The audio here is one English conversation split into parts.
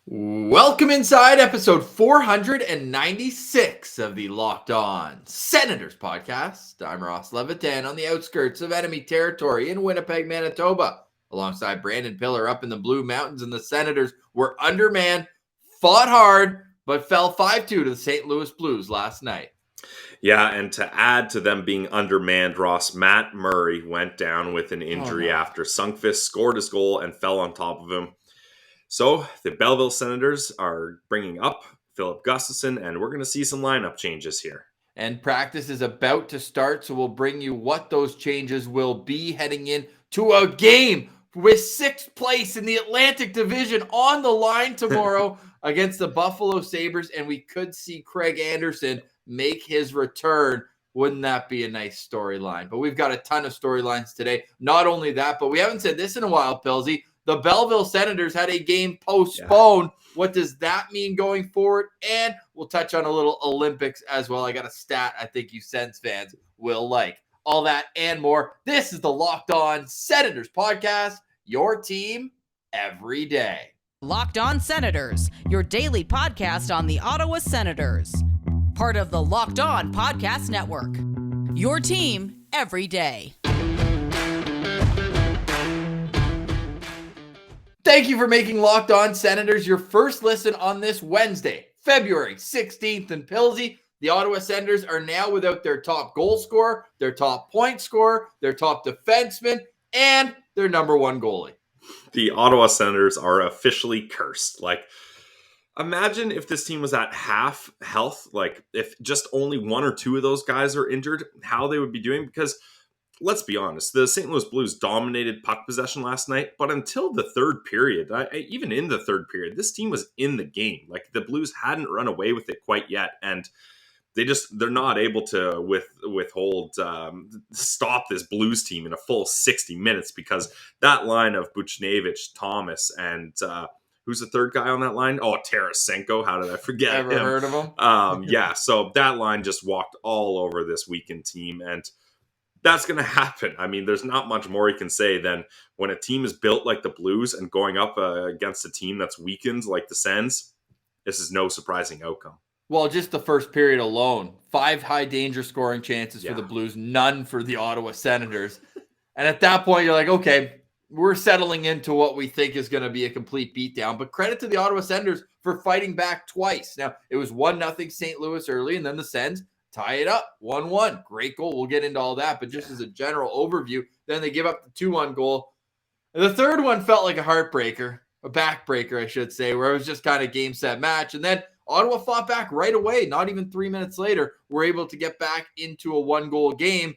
Welcome inside episode 496 of the Locked On Senators podcast. I'm Ross Levitan on the outskirts of enemy territory in Winnipeg, Manitoba, alongside Brandon Piller up in the Blue Mountains, and the Senators were undermanned, fought hard, but fell 5-2 to the St. Louis Blues last night. Yeah, and to add to them being undermanned, Ross, Matt Murray went down with an injury after Sundqvist scored his goal and fell on top of him. So the Belleville Senators are bringing up Philip Gustafsson, and we're going to see some lineup changes here. And practice is about to start, so we'll bring you what those changes will be heading into a game with 6th place in the Atlantic Division on the line tomorrow against the Buffalo Sabres, and we could see Craig Anderson make his return. Wouldn't that be a nice storyline? But we've got a ton of storylines today. Not only that, but we haven't said this in a while, Pilsy. The Belleville Senators had a game postponed. Yeah. What does that mean going forward? And we'll touch on a little Olympics as well. I got a stat I think you Sens fans will like. All that and more. This is the Locked On Senators podcast, your team every day. Locked On Senators, your daily podcast on the Ottawa Senators. Part of the Locked On Podcast Network. Your team every day. Thank you for making Locked On Senators your first listen on this Wednesday, February 16th. And Pilsy, the Ottawa Senators are now without their top goal scorer, their top point scorer, their top defenseman, and their number one goalie. The Ottawa Senators are officially cursed. Imagine if this team was at half health, if just only one or two of those guys are injured, how they would be doing. Because let's be honest, the St. Louis Blues dominated puck possession last night, but until the third period, even in the third period, this team was in the game. The Blues hadn't run away with it quite yet, and they're not able to stop this Blues team in a full 60 minutes because that line of Buchnevich, Thomas, and who's the third guy on that line? Oh, Tarasenko. How did I forget him? Ever heard of him? Yeah, so that line just walked all over this weakened team, and that's going to happen. I mean, there's not much more you can say than when a team is built like the Blues and going up against a team that's weakened like the Sens, this is no surprising outcome. Well, just the first period alone, 5 high danger scoring chances for the Blues, none for the Ottawa Senators. And at that point, you're like, okay, we're settling into what we think is going to be a complete beatdown. But credit to the Ottawa Senators for fighting back twice. Now, it was 1-0 St. Louis early, and then the Sens tie it up, 1-1. Great goal. We'll get into all that. But just as a general overview, then they give up the 2-1 goal. And the third one felt like a heartbreaker, a backbreaker, I should say, where it was just kind of game, set, match. And then Ottawa fought back right away. Not even 3 minutes later, we're able to get back into a 1-goal game.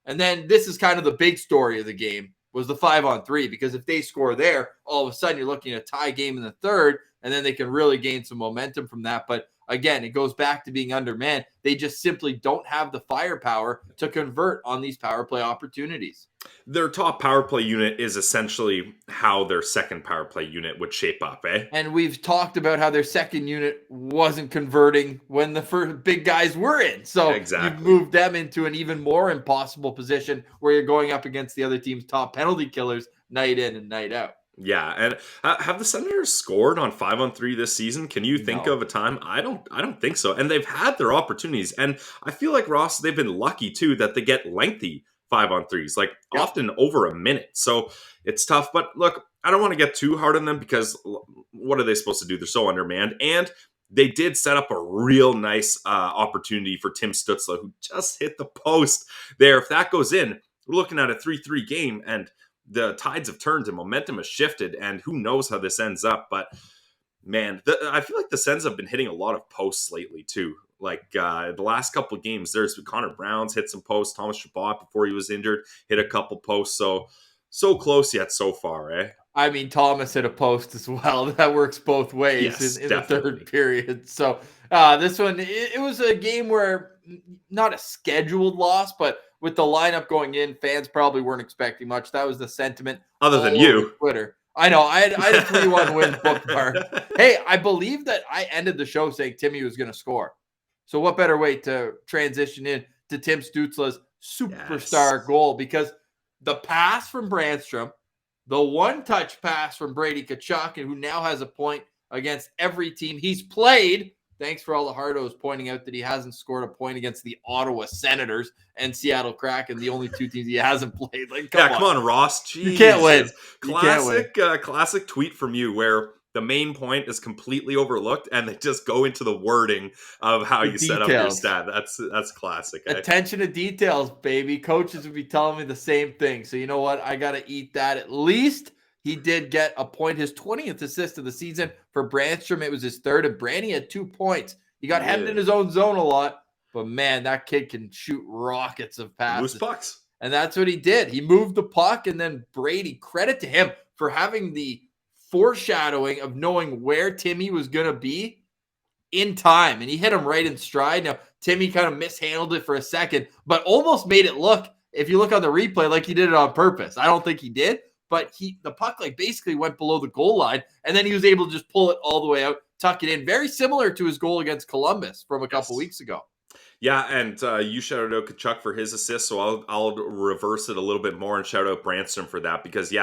And then this is kind of the big story of the game, was the 5-on-3, because if they score there, all of a sudden you're looking at a tie game in the third, and then they can really gain some momentum from that. But again, it goes back to being undermanned. They just simply don't have the firepower to convert on these power play opportunities. Their top power play unit is essentially how their second power play unit would shape up, eh? And we've talked about how their second unit wasn't converting when the first big guys were in. So exactly. You've moved them into an even more impossible position where you're going up against the other team's top penalty killers night in and night out. Yeah, and have the Senators scored on 5-on-3 this season? Can you think of a time? I don't think so. And they've had their opportunities, and I feel like, Ross, they've been lucky too that they get lengthy 5-on-3s, often over a minute. So it's tough. But look, I don't want to get too hard on them because what are they supposed to do? They're so undermanned, and they did set up a real nice opportunity for Tim Stützle, who just hit the post there. If that goes in, we're looking at a 3-3 game, and the tides have turned and momentum has shifted, and who knows how this ends up. But man, I feel like the Sens have been hitting a lot of posts lately too. The last couple of games, there's Connor Brown's hit some posts. Thomas Chabot, before he was injured, hit a couple posts. So close yet so far, eh? I mean, Thomas hit a post as well. That works both ways in the third period. So this one, it was a game where not a scheduled loss, but with the lineup going in, fans probably weren't expecting much. That was the sentiment. Other than you. Twitter. I know. I had a 3-1 win bookmarked. Hey, I believe that I ended the show saying Timmy was going to score. So what better way to transition in to Tim Stützle's superstar goal? Because the pass from Brandstrom, the one-touch pass from Brady Tkachuk, who now has a point against every team he's played. Thanks for all the hardos pointing out that he hasn't scored a point against the Ottawa Senators and Seattle Kraken, the only two teams he hasn't played. Like, come on, Ross. Jesus. You can't win. Classic tweet from you where the main point is completely overlooked and they just go into the wording of how you set up your stat. That's classic. Attention to details, baby. Coaches would be telling me the same thing. So you know what? I got to eat that. At least he did get a point, his 20th assist of the season. For Brandstrom, it was his third, and Brandy had 2 points. He got hemmed in his own zone a lot, but man, that kid can shoot rockets of passes. Loose pucks. And that's what he did. He moved the puck, and then Brady, credit to him for having the foreshadowing of knowing where Timmy was going to be in time. And he hit him right in stride. Now, Timmy kind of mishandled it for a second, but almost made it look, if you look on the replay, like he did it on purpose. I don't think he did, but the puck like basically went below the goal line, and then he was able to just pull it all the way out, tuck it in. Very similar to his goal against Columbus from a couple weeks ago. Yeah, and you shouted out Tkachuk for his assist, so I'll reverse it a little bit more and shout out Brandstrom for that because,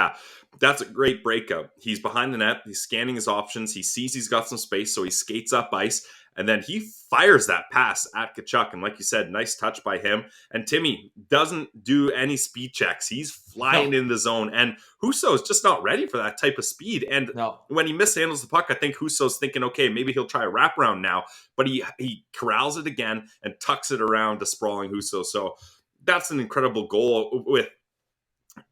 that's a great breakout. He's behind the net. He's scanning his options. He sees he's got some space, so he skates up ice, and then he fires that pass at Tkachuk. And like you said, nice touch by him. And Timmy doesn't do any speed checks. He's flying in the zone, and Husso's just not ready for that type of speed. And when he mishandles the puck, I think Husso's thinking, okay, maybe he'll try a wraparound now. But he corrals it again and tucks it around to sprawling Husso. So that's an incredible goal with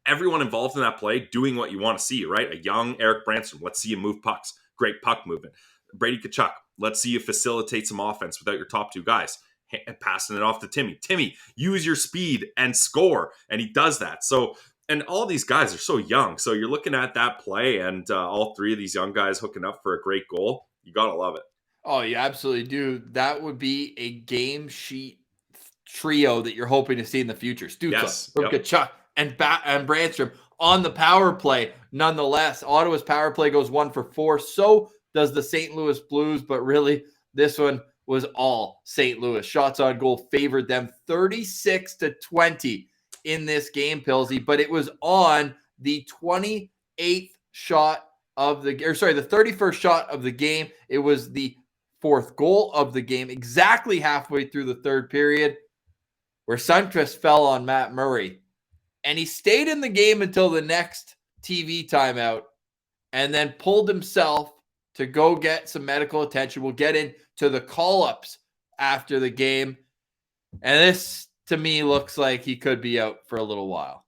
everyone involved in that play doing what you want to see, right? A young Eric Brandstrom. Let's see you move pucks. Great puck movement. Brady Tkachuk. Let's see you facilitate some offense without your top two guys. Passing it off to Timmy. Timmy, use your speed and score. And he does that. So, and all these guys are so young. So you're looking at that play and all three of these young guys hooking up for a great goal. You got to love it. Oh, you absolutely do. That would be a game sheet trio that you're hoping to see in the future. Stutzle, Tkachuk, and Brandstrom on the power play. Nonetheless, Ottawa's power play goes 1 for 4. So does the St. Louis Blues, but really this one was all St. Louis. Shots on goal favored them 36-20 in this game, Pilsy, but it was on the 28th shot of the 31st shot of the game. It was the 4th goal of the game, exactly halfway through the third period, where Sundqvist fell on Matt Murray. And he stayed in the game until the next TV timeout and then pulled himself to go get some medical attention. We'll get into the call-ups after the game. And this, to me, looks like he could be out for a little while.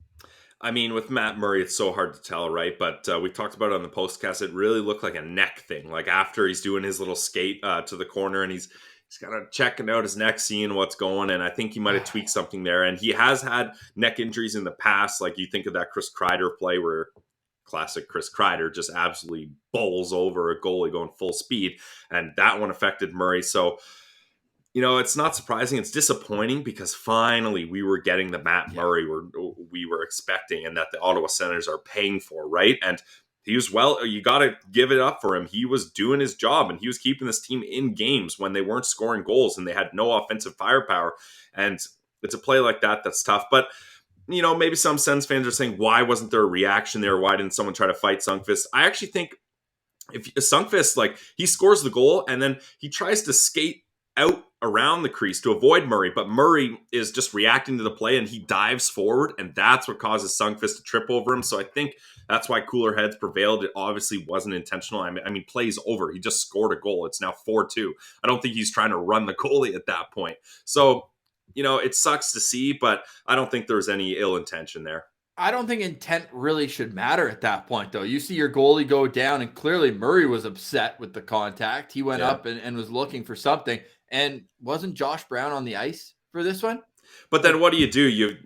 I mean, with Matt Murray, it's so hard to tell, right? But we talked about it on the postcast. It really looked like a neck thing. Like after he's doing his little skate to the corner and he's kind of checking out his neck, seeing what's going. And I think he might have tweaked something there. And he has had neck injuries in the past. Like you think of that Chris Kreider play where classic Chris Kreider just absolutely bowls over a goalie going full speed. And that one affected Murray. So, you know, it's not surprising. It's disappointing because finally we were getting the Matt Murray we were expecting and that the Ottawa Senators are paying for, right? And he was you got to give it up for him. He was doing his job and he was keeping this team in games when they weren't scoring goals and they had no offensive firepower. And it's a play like that that's tough. But, you know, maybe some Sens fans are saying, why wasn't there a reaction there? Why didn't someone try to fight Sundqvist? I actually think if Sundqvist, like, he scores the goal and then he tries to skate out around the crease to avoid Murray, but Murray is just reacting to the play and he dives forward, and that's what causes Sundqvist to trip over him. So I think that's why cooler heads prevailed. It obviously wasn't intentional. I mean, play's over. He just scored a goal. It's now 4-2. I don't think he's trying to run the goalie at that point. So, you know, it sucks to see, but I don't think there's any ill intention there. I don't think intent really should matter at that point, though. You see your goalie go down, and clearly Murray was upset with the contact. He went up and was looking for something. And wasn't Josh Brown on the ice for this one? But then what do? You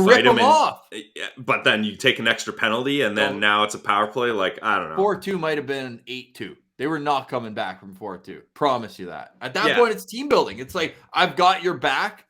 rip him off. But then you take an extra penalty, and then now it's a power play. Like, I don't know. 4-2 might have been 8-2. They were not coming back from 4-2. Promise you that. At that point, it's team building. It's like, I've got your back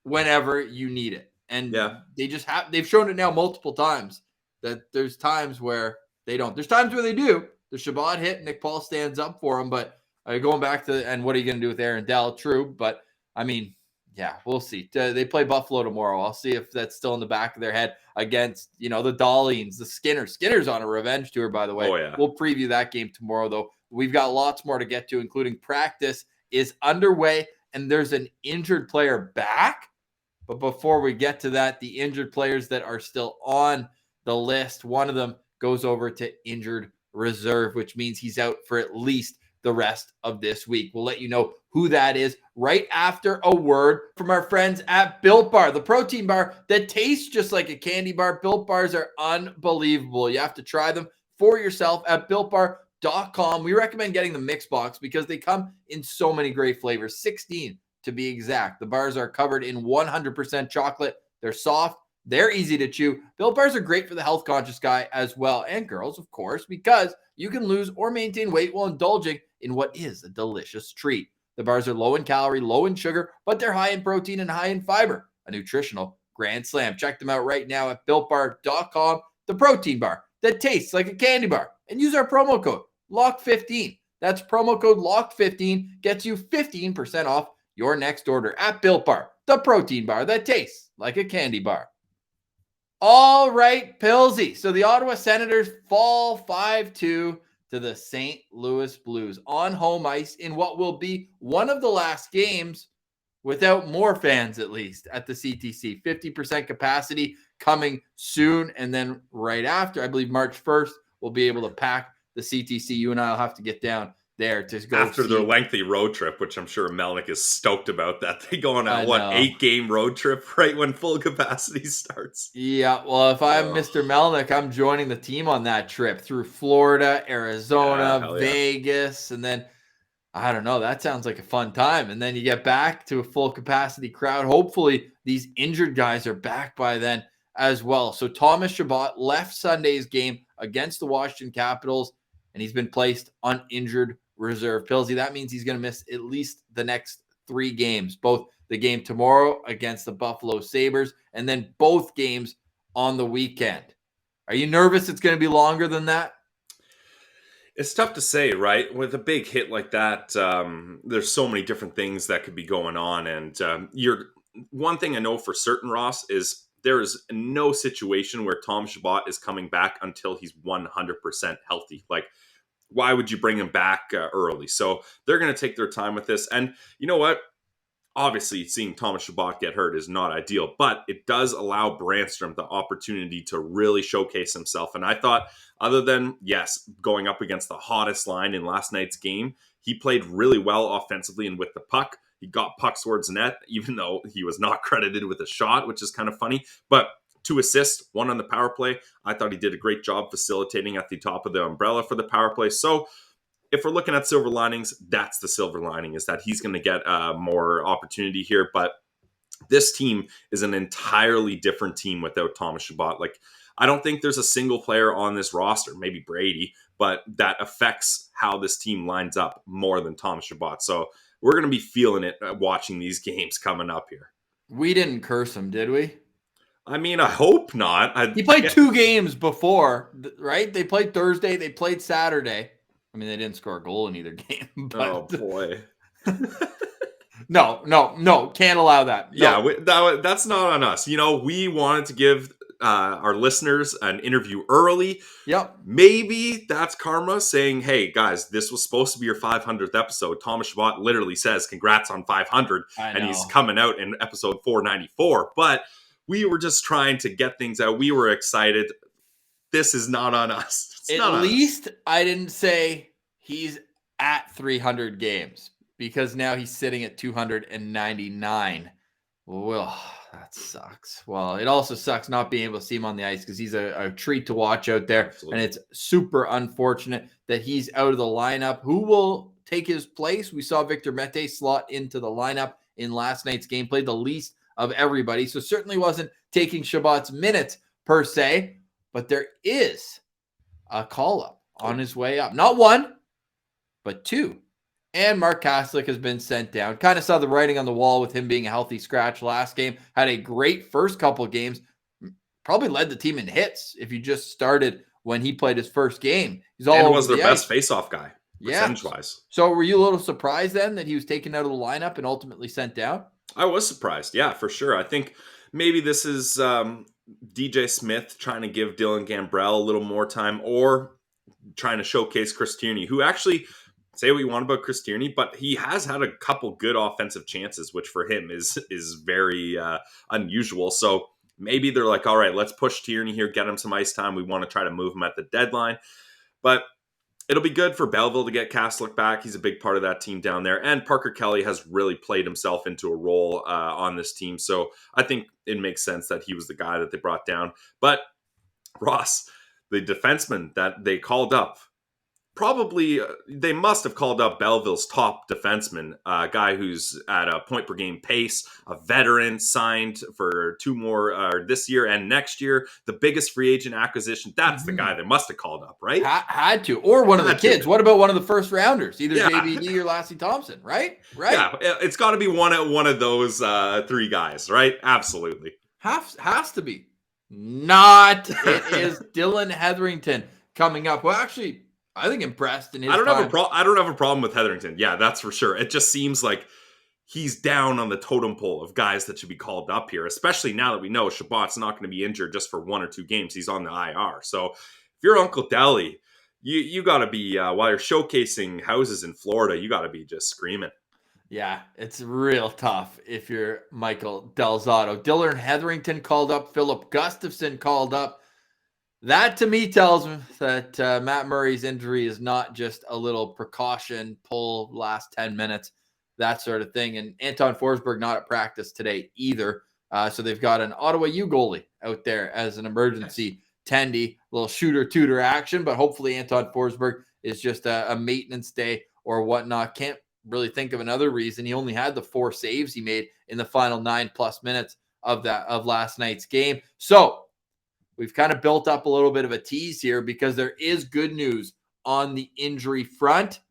whenever you need it. And they've shown it now multiple times that there's times where they don't. There's times where they do. The Chabot hit, Nick Paul stands up for him, but going back to, and what are you going to do with Aaron Dell? True, but I mean, yeah, we'll see. They play Buffalo tomorrow. I'll see if that's still in the back of their head against, you know, the Dollings, the Skinners. Skinner's on a revenge tour, by the way. Oh, yeah. We'll preview that game tomorrow, though. We've got lots more to get to, including practice is underway, and there's an injured player back. But before we get to that, the injured players that are still on the list, one of them goes over to injured reserve, which means he's out for at least the rest of this week. We'll let you know who that is right after a word from our friends at Built Bar, the protein bar that tastes just like a candy bar. Built Bars are unbelievable. You have to try them for yourself at BuiltBar.com. We recommend getting the mix box because they come in so many great flavors, 16 to be exact. The bars are covered in 100% chocolate. They're soft. They're easy to chew. Built Bars are great for the health conscious guy as well, and girls, of course, because you can lose or maintain weight while indulging in what is a delicious treat. The bars are low in calorie, low in sugar, but they're high in protein and high in fiber. A nutritional grand slam. Check them out right now at BuiltBar.com. The protein bar that tastes like a candy bar. And use our promo code LOCK15. That's promo code LOCK15. Gets you 15% off your next order at Built Bar, the protein bar that tastes like a candy bar. All right, Pillsy. So the Ottawa Senators fall 5-2 to the St. Louis Blues on home ice in what will be one of the last games without more fans, at least, at the CTC. 50% capacity coming soon. And then right after, I believe March 1st, we'll be able to pack the CTC. You and I will have to get down there to go after see their lengthy road trip, which I'm sure Melnick is stoked about. That they go on a 8-game road trip right when full capacity starts. Yeah, well, if I'm Mr. Melnick, I'm joining the team on that trip through Florida, Arizona, Vegas, and then I don't know. That sounds like a fun time. And then you get back to a full capacity crowd. Hopefully, these injured guys are back by then as well. So Thomas Chabot left Sunday's game against the Washington Capitals, and he's been placed on injured reserve. Pillsy, that means he's going to miss at least the next 3 games, both the game tomorrow against the Buffalo Sabres and then both games on the weekend. Are you nervous it's going to be longer than that? It's tough to say, right? With a big hit like that, there's so many different things that could be going on. And one thing I know for certain, Ross, is there is no situation where Tom Chabot is coming back until he's 100% healthy. Like, why would you bring him back early? So they're going to take their time with this. And you know what? Obviously, seeing Thomas Chabot get hurt is not ideal, but it does allow Brandstrom the opportunity to really showcase himself. And I thought, other than, yes, going up against the hottest line in last night's game, he played really well offensively and with the puck. He got pucks towards net, even though he was not credited with a shot, which is kind of funny. But 2 assists, 1 on the power play. I thought he did a great job facilitating at the top of the umbrella for the power play. So if we're looking at silver linings, that's the silver lining, is that he's going to get more opportunity here. But this team is an entirely different team without Thomas Chabot. Like, I don't think there's a single player on this roster, maybe Brady, but that affects how this team lines up more than Thomas Chabot. So we're going to be feeling it watching these games coming up here. We didn't curse him, did we? I mean, I hope not. He played 2 games before, right? They played Thursday. They played Saturday. I mean, they didn't score a goal in either game. But oh, boy. No. Can't allow that. No. Yeah, that's not on us. You know, we wanted to give our listeners an interview early. Yep. Maybe that's karma saying, hey, guys, this was supposed to be your 500th episode. Thomas Chabot literally says, congrats on 500. And he's coming out in episode 494. But we were just trying to get things out. We were excited. This is not on us. At least I didn't say he's at 300 games, because now he's sitting at 299. Well, that sucks. Well, it also sucks not being able to see him on the ice, because he's a treat to watch out there. Absolutely. And it's super unfortunate that he's out of the lineup. Who will take his place? We saw Victor Mete slot into the lineup in last night's game, played the least of everybody. So certainly wasn't taking Chabot's minutes per se, but there is a call-up on his way up. Not 1, but 2. And Mark Kaslick has been sent down. Kind of saw the writing on the wall with him being a healthy scratch last game. Had a great first couple games. Probably led the team in hits if you just started when he played his first game. He's all and was their best face-off guy, percentage-wise. So were you a little surprised then that he was taken out of the lineup and ultimately sent down? I was surprised. Yeah, for sure. I think maybe this is DJ Smith trying to give Dylan Gambrell a little more time, or trying to showcase Chris Tierney, who actually say what you want about Chris Tierney, but he has had a couple good offensive chances, which for him is very unusual. So maybe they're like, all right, let's push Tierney here, get him some ice time. We want to try to move him at the deadline. But it'll be good for Belleville to get Kaslick back. He's a big part of that team down there. And Parker Kelly has really played himself into a role on this team. So I think it makes sense that he was the guy that they brought down. But Ross, the defenseman that they called up, probably they must have called up Belleville's top defenseman, a guy who's at a point per game pace, a veteran, signed for 2 more this year and next year, the biggest free agent acquisition. That's the guy they must have called up, right? Had to, or one of the kids. What about one of the first rounders, either JVD or Lassie Thompson, right? Yeah, it's got to be one of those 3 guys, right? Absolutely. Has to be. Not. It is Dylan Hetherington coming up. Well, actually, I think impressed in his time. I don't have a problem with Hetherington. Yeah, that's for sure. It just seems like he's down on the totem pole of guys that should be called up here, especially now that we know Chabot's not going to be injured just for 1 or 2 games. He's on the IR. So if you're Uncle Deli, you got to be, while you're showcasing houses in Florida, you got to be just screaming. Yeah, it's real tough if you're Michael Delzato. Dylan Hetherington called up. Philip Gustafson called up. That to me tells me that Matt Murray's injury is not just a little precaution, pull last 10 minutes, that sort of thing. And Anton Forsberg not at practice today either. So they've got an Ottawa U goalie out there as an emergency tendy, little shooter-tutor action. But hopefully Anton Forsberg is just a maintenance day or whatnot. Can't really think of another reason. He only had the 4 saves he made in the final 9+ minutes of last night's game. So we've kind of built up a little bit of a tease here because there is good news on the injury front.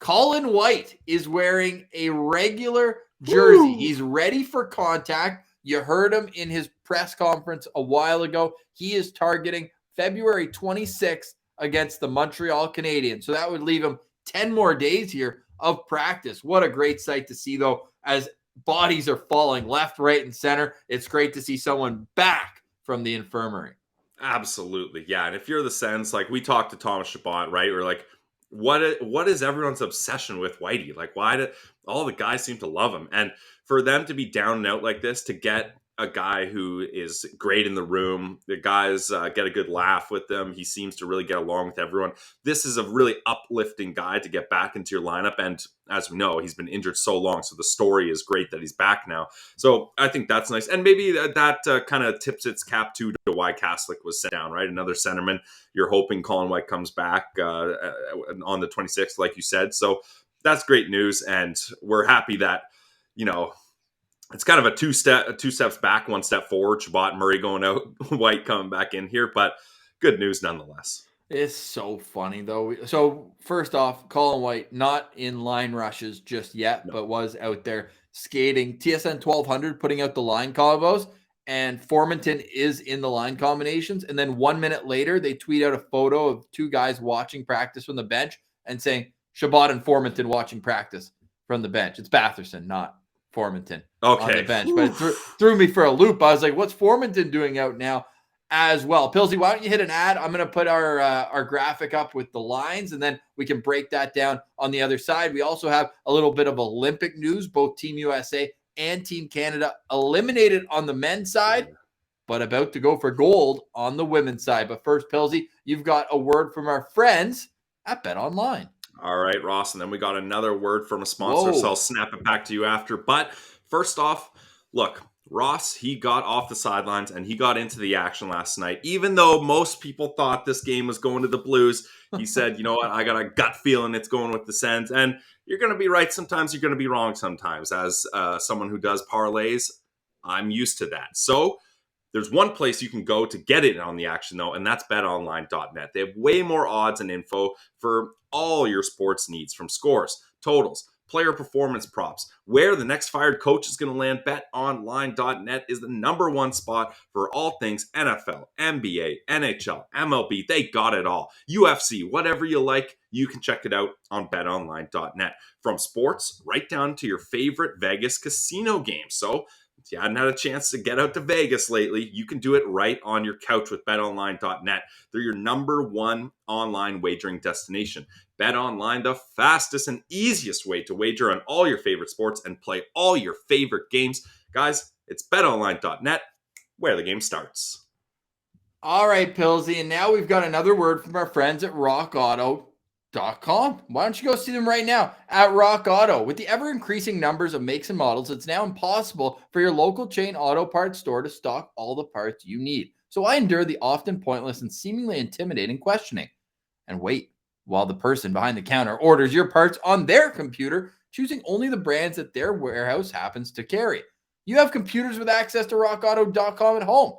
Colin White is wearing a regular jersey. Woo! He's ready for contact. You heard him in his press conference a while ago. He is targeting February 26th against the Montreal Canadiens. So that would leave him 10 more days here of practice. What a great sight to see, though, as bodies are falling left, right, and center. It's great to see someone back from the infirmary. Absolutely. Yeah. And if you're the Sens, like we talked to Thomas Chabot, right? We're like, what is everyone's obsession with Whitey? Like, why do all the guys seem to love him? And for them to be down and out like this, to get a guy who is great in the room, the guys get a good laugh with them. He seems to really get along with everyone. This is a really uplifting guy to get back into your lineup. And as we know, he's been injured so long. So the story is great that he's back now. So I think that's nice. And maybe that kind of tips its cap to why Kaslick was sent down, right? Another centerman. You're hoping Colin White comes back on the 26th, like you said. So that's great news. And we're happy that, it's kind of a two steps back, 1 step forward. Chabot, Murray going out, White coming back in here, but good news nonetheless. It's so funny, though. So first off, Colin White not in line rushes just yet, but was out there skating TSN 1200, putting out the line combos, and Formanton is in the line combinations. And then 1 minute later, they tweet out a photo of 2 guys watching practice from the bench and saying Chabot and Formanton watching practice from the bench. It's Batherson, not Formanton on the bench. But it threw me for a loop. I was like, what's Formanton doing out now as well? Pilsy, why don't you hit an ad? I'm going to put our graphic up with the lines, and then we can break that down on the other side. We also have a little bit of Olympic news. Both Team USA and Team Canada eliminated on the men's side, but about to go for gold on the women's side. But first, Pilsy, you've got a word from our friends at BetOnline. All right, Ross, and then we got another word from a sponsor, so I'll snap it back to you after. But first off, look, Ross, he got off the sidelines and he got into the action last night. Even though most people thought this game was going to the Blues, he said, you know what, I got a gut feeling it's going with the Sens. And you're going to be right sometimes, you're going to be wrong sometimes. As someone who does parlays, I'm used to that. So there's one place you can go to get in on the action, though, and that's betonline.net. They have way more odds and info for all your sports needs, from scores, totals, player performance props, where the next fired coach is going to land. BetOnline.net is the #1 spot for all things NFL, NBA, NHL, MLB. They got it all. UFC, whatever you like, you can check it out on BetOnline.net. From sports right down to your favorite Vegas casino games. So If you hadn't had a chance to get out to Vegas lately, you can do it right on your couch with BetOnline.net. They're your number one online wagering destination. BetOnline, the fastest and easiest way to wager on all your favorite sports and play all your favorite games. Guys, it's BetOnline.net, where the game starts. All right, Pillsy, and now we've got another word from our friends at RockAuto.com. Why don't you go see them right now at Rock Auto? With the ever-increasing numbers of makes and models, it's now impossible for your local chain auto parts store to stock all the parts you need. So I endure the often pointless and seemingly intimidating questioning and wait while the person behind the counter orders your parts on their computer, choosing only the brands that their warehouse happens to carry. You have computers with access to RockAuto.com at home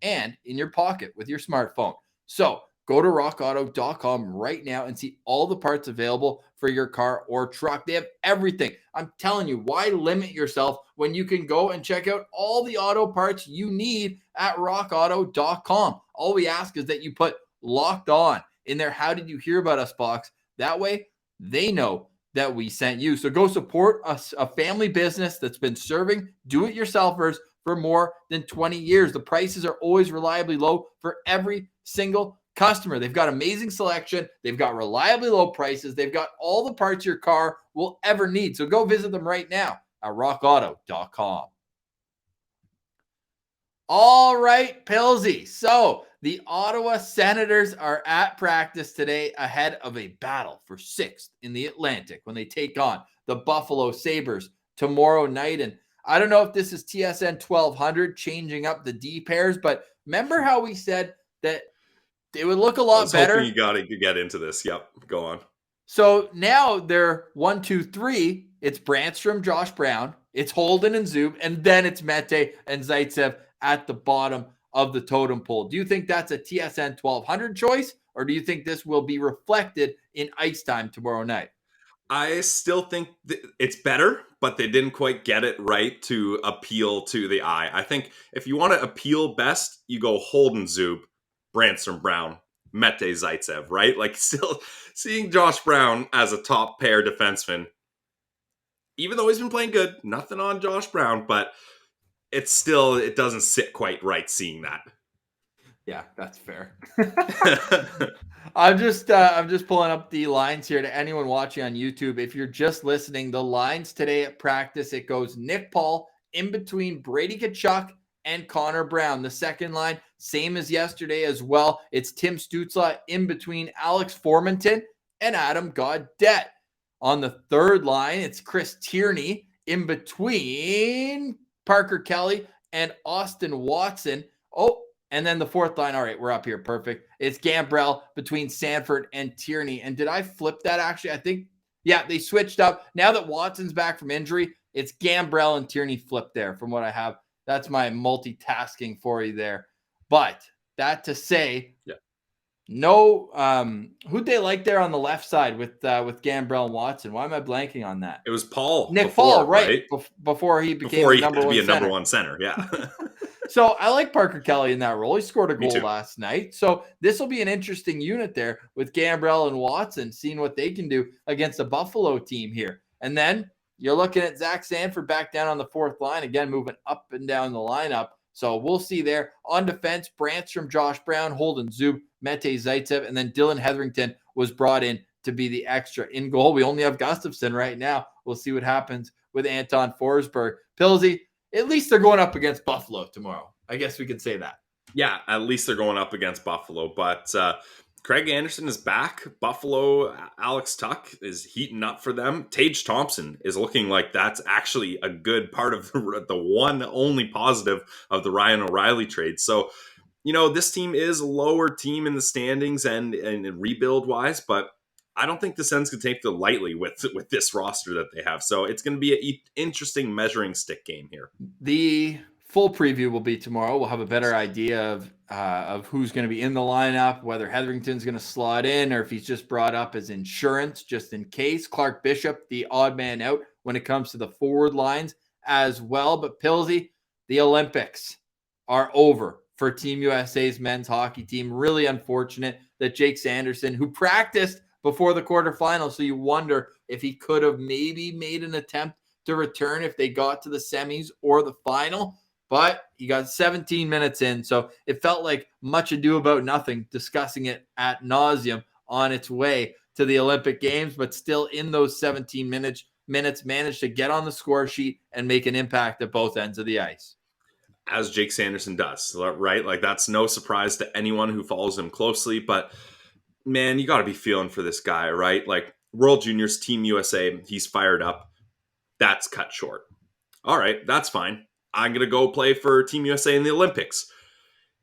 and in your pocket with your smartphone. So go to rockauto.com right now and see all the parts available for your car or truck. They have everything. I'm telling you, why limit yourself when you can go and check out all the auto parts you need at rockauto.com? All we ask is that you put Locked On in their How Did You Hear About Us box. That way, they know that we sent you. So go support a family business that's been serving do-it-yourselfers for more than 20 years. The prices are always reliably low for every single customer. They've got amazing selection. They've got reliably low prices. They've got all the parts your car will ever need. So go visit them right now at rockauto.com. All right, Pillsy. So the Ottawa Senators are at practice today ahead of a battle for 6th in the Atlantic when they take on the Buffalo Sabres tomorrow night. And I don't know if this is TSN 1200 changing up the D pairs, but remember how we said that it would look a lot better? You got to get into this. Yep, go on. So now they're 1, 2, 3. It's Brandstrom, Josh Brown. It's Holden and Zub, and then it's Mete and Zaitsev at the bottom of the totem pole. Do you think that's a TSN 1200 choice, or do you think this will be reflected in ice time tomorrow night? I still think it's better, but they didn't quite get it right to appeal to the eye. I think if you want to appeal best, you go Holden, Zub, Brandstrom, Brown, Mete, Zaitsev, right? Like, still seeing Josh Brown as a top pair defenseman, even though he's been playing good, nothing on Josh Brown, but it doesn't sit quite right seeing that. Yeah, that's fair. I'm just pulling up the lines here to anyone watching on YouTube. If you're just listening, the lines today at practice, it goes Nick Paul in between Brady Tkachuk and Connor Brown. The second line, same as yesterday as well. It's Tim Stützle in between Alex Formenton and Adam Gaudette. On the third line, it's Chris Tierney in between Parker Kelly and Austin Watson. Oh, and then the fourth line, all right, we're up here, perfect. It's Gambrell between Sanford and Tierney. And did I flip that actually? I think, yeah, they switched up. Now that Watson's back from injury, it's Gambrell and Tierney flipped there from what I have. That's my multitasking for you there. But that to say, yeah. No, who'd they like there on the left side with Gambrell and Watson? Why am I blanking on that? It was Paul. Nick Paul, right? Before he became a number one center. Yeah. So I like Parker Kelly in that role. He scored a goal last night. So this will be an interesting unit there with Gambrell and Watson, seeing what they can do against a Buffalo team here. And then you're looking at Zach Sanford back down on the fourth line, again, moving up and down the lineup. So we'll see there. On defense, Brandstrom, Josh Brown, Holden, Zub, Mete, Zaitsev, and then Dylan Hetherington was brought in to be the extra in goal. We only have Gustafsson right now. We'll see what happens with Anton Forsberg. Pillsy, at least they're going up against Buffalo tomorrow. I guess we could say that. Yeah, at least they're going up against Buffalo. But Craig Anderson is back. Buffalo, Alex Tuck is heating up for them. Tage Thompson is looking like that's actually a good part of the one only positive of the Ryan O'Reilly trade. So, you know, this team is a lower team in the standings and rebuild-wise, but I don't think the Sens can take it lightly with this roster that they have. So it's going to be an interesting measuring stick game here. The full preview will be tomorrow. We'll have a better idea of who's going to be in the lineup, whether Hetherington's going to slot in or if he's just brought up as insurance just in case. Clark Bishop, the odd man out when it comes to the forward lines as well. But Pillsy, the Olympics are over for Team USA's men's hockey team. Really unfortunate that Jake Sanderson, who practiced before the quarterfinals, so you wonder if he could have maybe made an attempt to return if they got to the semis or the final. But he got 17 minutes in, so it felt like much ado about nothing, discussing it ad nauseum on its way to the Olympic Games, but still in those 17 minutes managed to get on the score sheet and make an impact at both ends of the ice. As Jake Sanderson does, right? Like, that's no surprise to anyone who follows him closely, but man, you got to be feeling for this guy, right? Like, World Juniors, Team USA, he's fired up. That's cut short. All right, that's fine. I'm going to go play for Team USA in the Olympics.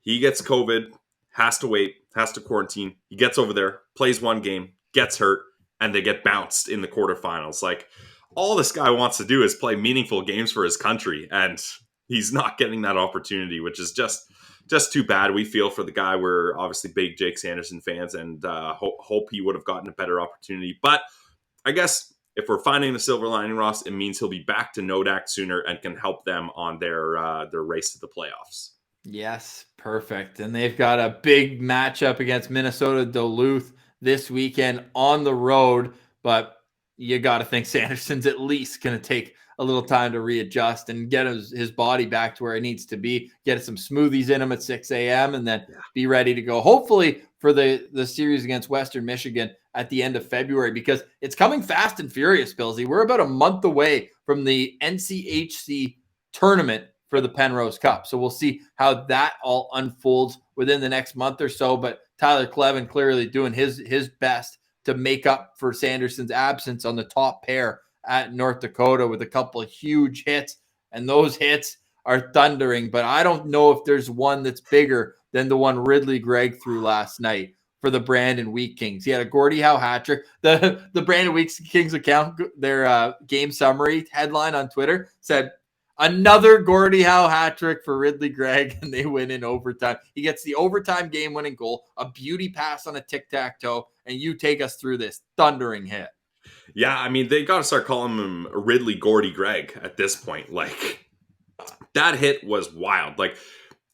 He gets COVID, has to wait, has to quarantine. He gets over there, plays one game, gets hurt, and they get bounced in the quarterfinals. Like, all this guy wants to do is play meaningful games for his country, and he's not getting that opportunity, which is just too bad. We feel for the guy. We're obviously big Jake Sanderson fans, and hope he would have gotten a better opportunity. But I guess if we're finding the silver lining, Ross, it means he'll be back to Nodak sooner and can help them on their race to the playoffs. Yes, perfect. And they've got a big matchup against Minnesota Duluth this weekend on the road, but you got to think Sanderson's at least going to take a little time to readjust and get his body back to where it needs to be, get some smoothies in him at 6 a.m. and then be ready to go, hopefully for the series against Western Michigan at the end of February, because it's coming fast and furious, Billsy. We're about a month away from the NCHC tournament for the Penrose Cup. So we'll see how that all unfolds within the next month or so. But Tyler Clevin clearly doing his best to make up for Sanderson's absence on the top pair at North Dakota with a couple of huge hits. And those hits are thundering. But I don't know if there's one that's bigger than the one Ridly Greig threw last night for the Brandon Wheat Kings. He had a Gordie Howe hat trick. The Brandon Wheat Kings account, their game summary headline on Twitter said, "Another Gordie Howe hat trick for Ridly Greig," and they win in overtime. He gets the overtime game-winning goal, a beauty pass on a tic-tac-toe, and you take us through this thundering hit. Yeah, I mean, they got to start calling him Ridly Gordie Greig at this point. Like, that hit was wild. Like,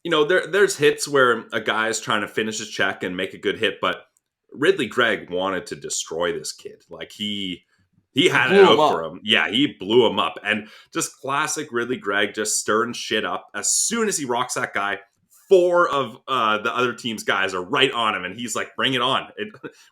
you know, there's hits where a guy is trying to finish his check and make a good hit, but Ridly Greig wanted to destroy this kid. Like, he had it out for him. Yeah, he blew him up. And just classic Ridly Greig, just stirring shit up. As soon as he rocks that guy, 4 of the other team's guys are right on him. And he's like, bring it on.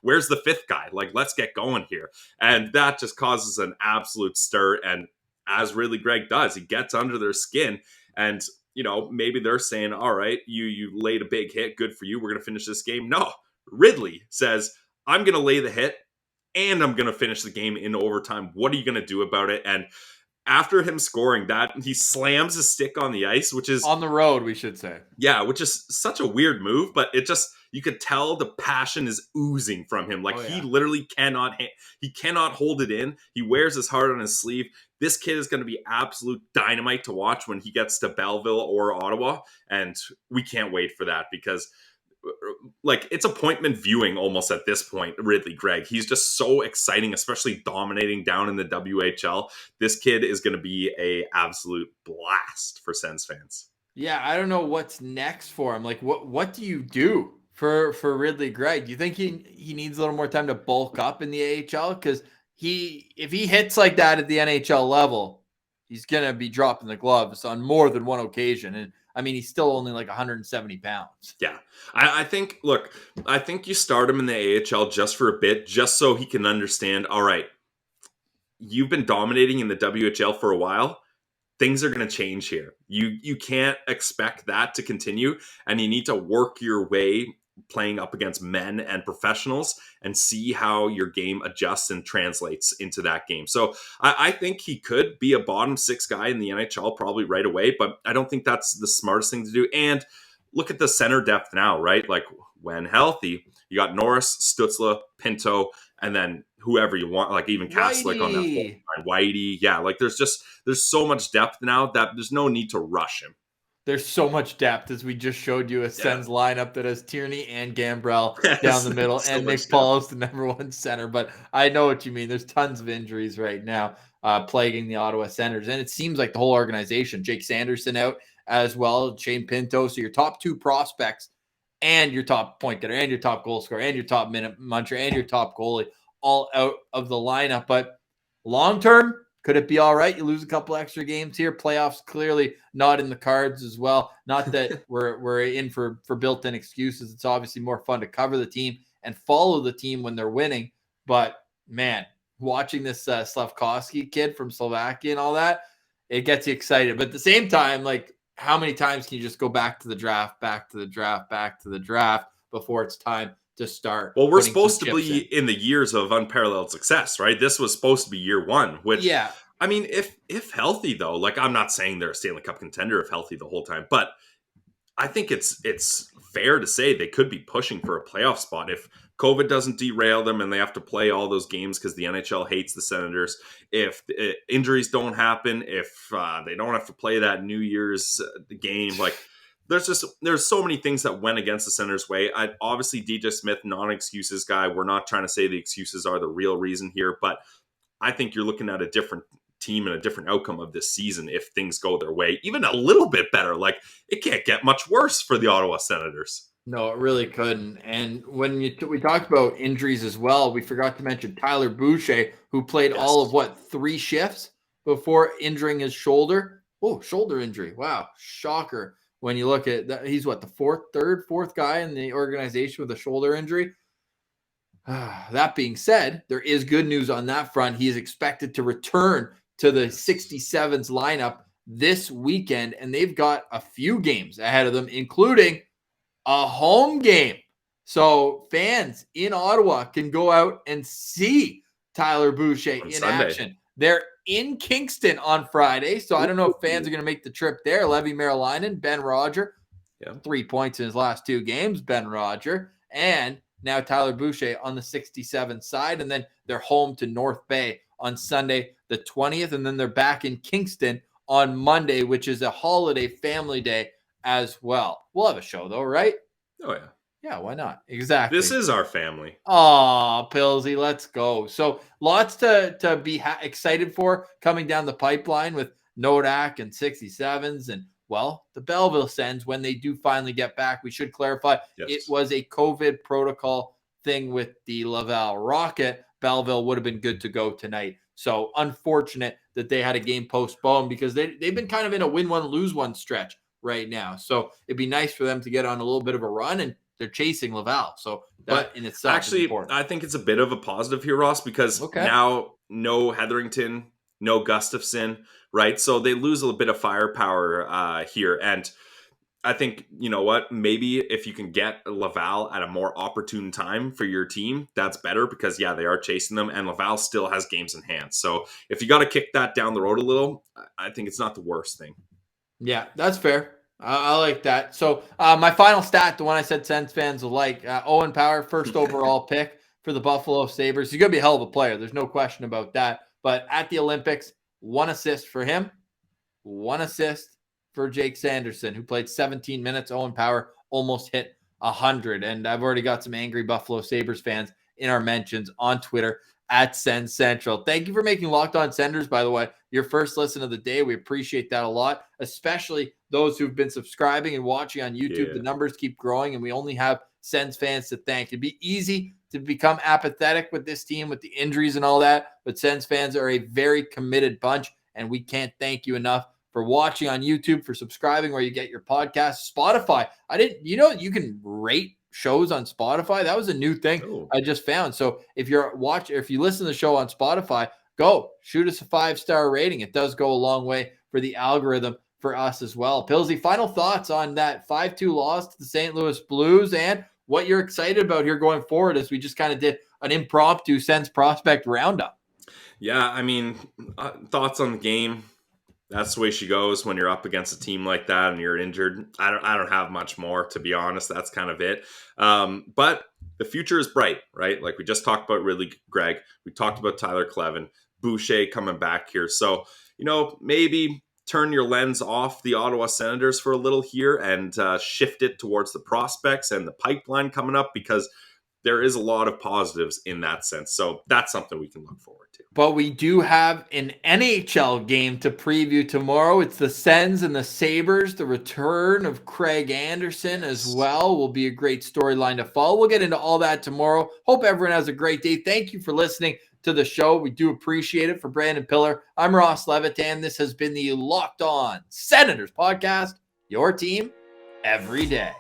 Where's the 5th guy? Like, let's get going here. And that just causes an absolute stir. And as Ridly Greig does, he gets under their skin. And, you know, maybe they're saying, all right, you laid a big hit. Good for you. We're going to finish this game. No, Ridly says, I'm going to lay the hit and I'm going to finish the game in overtime. What are you going to do about it? And after him scoring that, he slams his stick on the ice, which is on the road, we should say. Yeah, which is such a weird move, but it just, you could tell the passion is oozing from him. Like, he literally cannot hold it in. He wears his heart on his sleeve. This kid is going to be absolute dynamite to watch when he gets to Belleville or Ottawa. And we can't wait for that, because like, it's appointment viewing almost at this point. Ridly Greig, he's just so exciting, especially dominating down in the WHL. This kid is going to be a absolute blast for Sens fans. Yeah, I don't know what's next for him. Like, what do you do for Ridly Greig? Do you think he needs a little more time to bulk up in the AHL? Because if he hits like that at the NHL level, he's gonna be dropping the gloves on more than one occasion. And I mean, he's still only like 170 pounds. Yeah. I think you start him in the AHL just for a bit, just so he can understand, all right, you've been dominating in the WHL for a while. Things are going to change here. You can't expect that to continue, and you need to work your way playing up against men and professionals and see how your game adjusts and translates into that game. So I think he could be a bottom 6 guy in the NHL probably right away, but I don't think that's the smartest thing to do. And look at the center depth now, right? Like, when healthy, you got Norris, Stutzle, Pinto, and then whoever you want, like even Kaslik on that line, Whitey. Yeah, like there's so much depth now that there's no need to rush him. There's so much depth, as we just showed you a Sens lineup that has Tierney and Gambrell down the middle, and Nick Paul's the number 1 center. But I know what you mean. There's tons of injuries right now plaguing the Ottawa Senators, and it seems like the whole organization. Jake Sanderson out as well, Shane Pinto. So your top 2 prospects and your top point getter and your top goal scorer and your top minute muncher and your top goalie all out of the lineup. But long term, Could it be all right? You lose a couple extra games here. Playoffs clearly not in the cards as well. Not that we're in for built-in excuses. It's obviously more fun to cover the team and follow the team when they're winning. But man, watching this Slavkovsky kid from Slovakia and all that, it gets you excited. But at the same time, like, how many times can you just go back to the draft before it's time to start? Well, we're supposed to be in the years of unparalleled success, right? This was supposed to be year one, which, yeah. I mean, if healthy though, like, I'm not saying they're a Stanley Cup contender if healthy the whole time, but I think it's fair to say they could be pushing for a playoff spot if COVID doesn't derail them and they have to play all those games because the NHL hates the Senators. If injuries don't happen, if they don't have to play that New Year's game, like, there's so many things that went against the Senators' way. Obviously, DJ Smith, non-excuses guy. We're not trying to say the excuses are the real reason here, but I think you're looking at a different team and a different outcome of this season if things go their way, even a little bit better. Like, it can't get much worse for the Ottawa Senators. No, it really couldn't. And when we talked about injuries as well, we forgot to mention Tyler Boucher, who played all of 3 shifts before injuring his shoulder. Oh, shoulder injury. Wow. Shocker. When you look at that, he's the fourth guy in the organization with a shoulder injury. That being said, there is good news on that front. He is expected to return to the 67s lineup this weekend, and they've got a few games ahead of them, including a home game. So fans in Ottawa can go out and see Tyler Boucher in Sunday. action. They're in Kingston on Friday, so I don't know if fans are going to make the trip there. Levi Merrilainen, Ben Roger, 3 points in his last 2 games, Ben Roger, and now Tyler Boucher on the 67 side, and then they're home to North Bay on Sunday the 20th, and then they're back in Kingston on Monday, which is a holiday family day as well. We'll have a show though, right? Oh yeah. Yeah, why not? Exactly. This is our family. Oh, Pillsy, let's go. So lots to be excited for coming down the pipeline with Nodak and 67s and, well, the Belleville Sens when they do finally get back. We should clarify it was a COVID protocol thing with the Laval Rocket. Belleville would have been good to go tonight. So unfortunate that they had a game postponed because they've been kind of in a win-one, lose-one stretch right now. So it'd be nice for them to get on a little bit of a run, and they're chasing Laval. So that in itself actually is important. I think it's a bit of a positive here, Ross, because now no Hetherington, no Gustafson, right? So they lose a little bit of firepower here. And I think, you know what, maybe if you can get Laval at a more opportune time for your team, that's better because, they are chasing them and Laval still has games in hand. So if you got to kick that down the road a little, I think it's not the worst thing. Yeah, that's fair. I like that. So my final stat, the one I said Sens fans will like, Owen Power, first overall pick for the Buffalo Sabres. He's going to be a hell of a player. There's no question about that. But at the Olympics, 1 assist for him, 1 assist for Jake Sanderson, who played 17 minutes. Owen Power almost hit 100. And I've already got some angry Buffalo Sabres fans in our mentions on Twitter at Sens Central. Thank you for making Locked On Senders, by the way, your first listen of the day. We appreciate that a lot, especially those who've been subscribing and watching on YouTube. Yeah. The numbers keep growing, and we only have Sens fans to thank. It'd be easy to become apathetic with this team, with the injuries and all that, but Sens fans are a very committed bunch, and we can't thank you enough for watching on YouTube, for subscribing where you get your podcasts. Spotify, you can rate shows on Spotify. That was a new thing I just found. So if you listen to the show on Spotify, go shoot us a 5-star rating. It does go a long way for the algorithm for us as well. Pillsy, final thoughts on that 5-2 loss to the St. Louis Blues and what you're excited about here going forward, as we just kind of did an impromptu Sens prospect roundup. Yeah, I mean, thoughts on the game. That's the way she goes when you're up against a team like that and you're injured. I don't have much more, to be honest. That's kind of it. But the future is bright, right? Like we just talked about Ridly Greig. We talked about Tyler Clevin, Boucher coming back here. So, maybe turn your lens off the Ottawa Senators for a little here and shift it towards the prospects and the pipeline coming up, because there is a lot of positives in that sense. So that's something we can look forward to. But we do have an NHL game to preview tomorrow. It's the Sens and the Sabres. The return of Craig Anderson as well will be a great storyline to follow. We'll get into all that tomorrow. Hope everyone has a great day. Thank you for listening. to the show. We do appreciate it. For Brandon Piller, I'm Ross Levitan. This has been the Locked On Senators podcast, your team every day.